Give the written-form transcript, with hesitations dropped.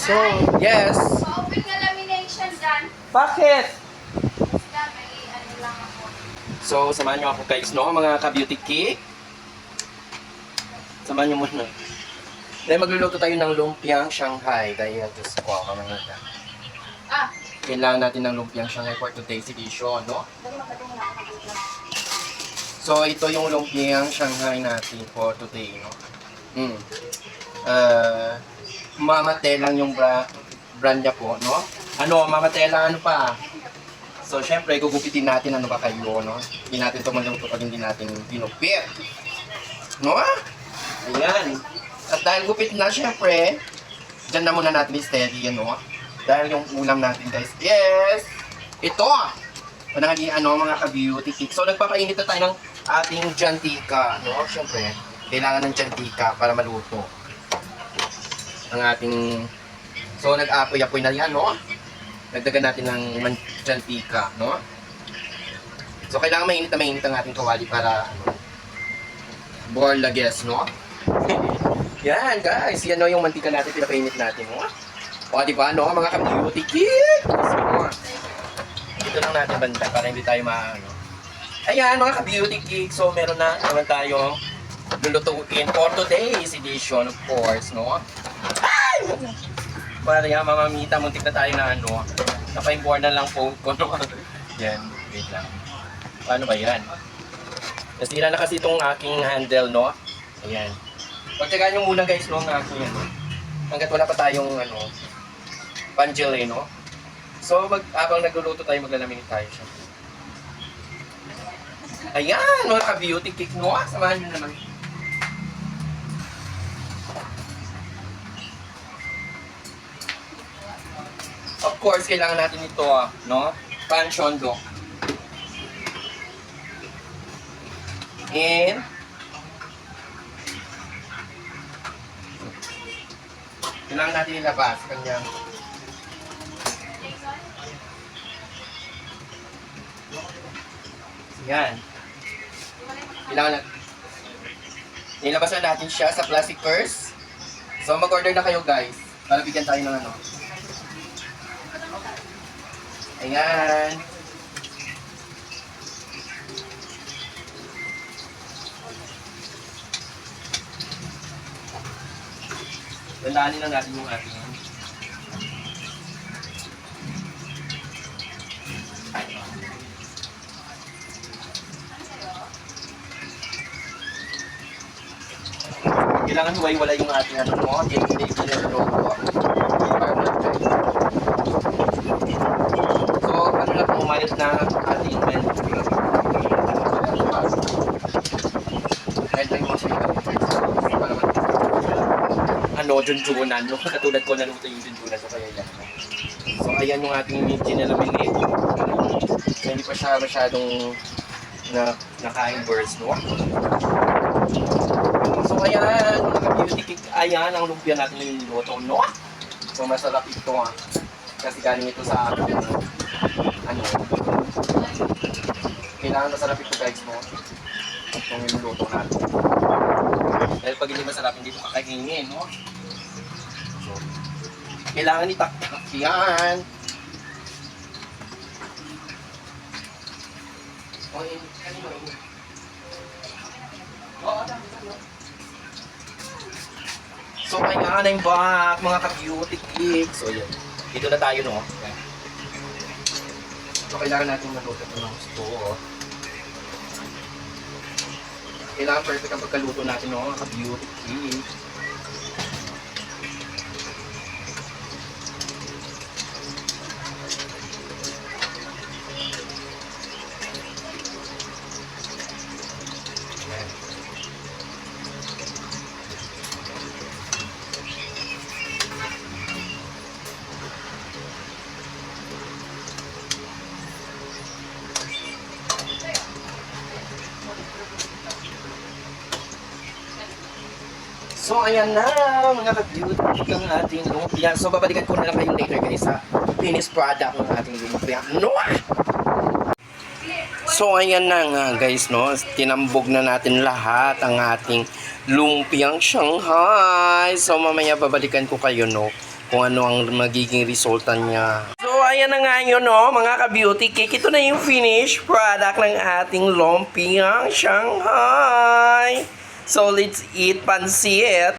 So, yes. Pa-open nga lamination dyan. Bakit? Basta may ano lang ako. So, samahan nyo ako guys, no? Mga ka-beauty cake. Samahan nyo muna. Dahil magluluto tayo ng lumpiang Shanghai. Dahil, Diyos ko, mamangita. Ah! Kailangan natin ng lumpiang Shanghai for today's edition, no? So, ito yung lumpiang Shanghai natin for today, no? Mama Telang yung brand niya po, no? Ano, Mama Telang, ano pa? So, syempre, gugupitin natin ano ba kayo, no? Hindi natin ito maluto pag hindi natin dinupit. No? Ayan. At dahil gupit na, syempre, dyan na muna natin i-steady, no? Dahil yung ulam natin, guys, yes! Ito! Mga ka-beauty cake. So, nagpapainit na tayo ng ating jantika, no? Syempre, kailangan ng jantika para maluto. Ang ating... So, nag-apoy-apoy na yan, no? Nagdagan natin ng jantika, no? So, kailangan mainit na mainit ang ating kawali para, borlages, no? Yan, guys. Yan, no, yung mantika natin, pinapainit natin, no? O, diba, no? Mga ka-beauty cake! So, dito lang natin banda para hindi tayo maano. Ayan, mga ka-beauty cake. So, meron na naman tayong lulutuin for today's edition, of course, no? Ay! Para yan, mamamita, muntik na tayo na ano. Naka-import na lang phone ko, no? Yan, wait lang. Paano ba yan? Nasira na kasi itong aking handle, no? Ayan. Pagtsagaan nyo muna, guys, no? Ang aking, ano. Hanggat wala pa tayong, ano, panjel, no? So, habang nagluluto tayo, maglalaminit tayo siya. Ayan, mga ka-beauty cake, no? Samahan nyo naman. Of course, kailangan natin ito, no? Pansyondo. And, kailangan natin ilabas kanyang yan. Kailangan natin ilabas na natin siya sa plastic purse. So, mag-order na kayo, guys. Para bigyan tayo ng ano. Ayan. Tandaanin lang natin yung ating kailangan huway-wala yung ating ano mo, hindi logo. So, ano lang kung umayos na ating inventory. Kahit tayo mo siya ano, junjunan, no? Katulad ko naluto yung junjunan, so kaya yan. So, ayan yung ating ginalaminate. So, hindi pa siya masyadong nakain burst, no? So, ayan, mga beauty cake, ayan ang lumpia natin yung niluto, no? So, masarap ito, ha? Kasi galing ito sa akin, ano, kailangan masarap ito, guys, no? Itong niluto natin. Dahil pag hindi masarap, hindi ito kakainin, no? So, kailangan itaktak yan. So, kailangan na yung back, mga ka-beauty cake. So, yun. Dito na tayo, no? So, kailangan natin maluto ito ng gusto, oh. Kailangan perfect ang pagkaluto natin, no? Mga ka-beauty cake. So, ayan na, mga ka-beauty ang ating lumpia. So, babalikan ko na lang kayo later, guys, sa finished product ng ating lumpia. No! So, ayan na nga, guys, no? Tinambog na natin lahat ang ating lumpiang Shanghai. So, mamaya babalikan ko kayo, no? kung ano ang magiging resulta niya. So, ayan na nga yun, no, mga ka-beauty cake. Ito na yung finished product ng ating lumpiang Shanghai. So, let's eat pansit.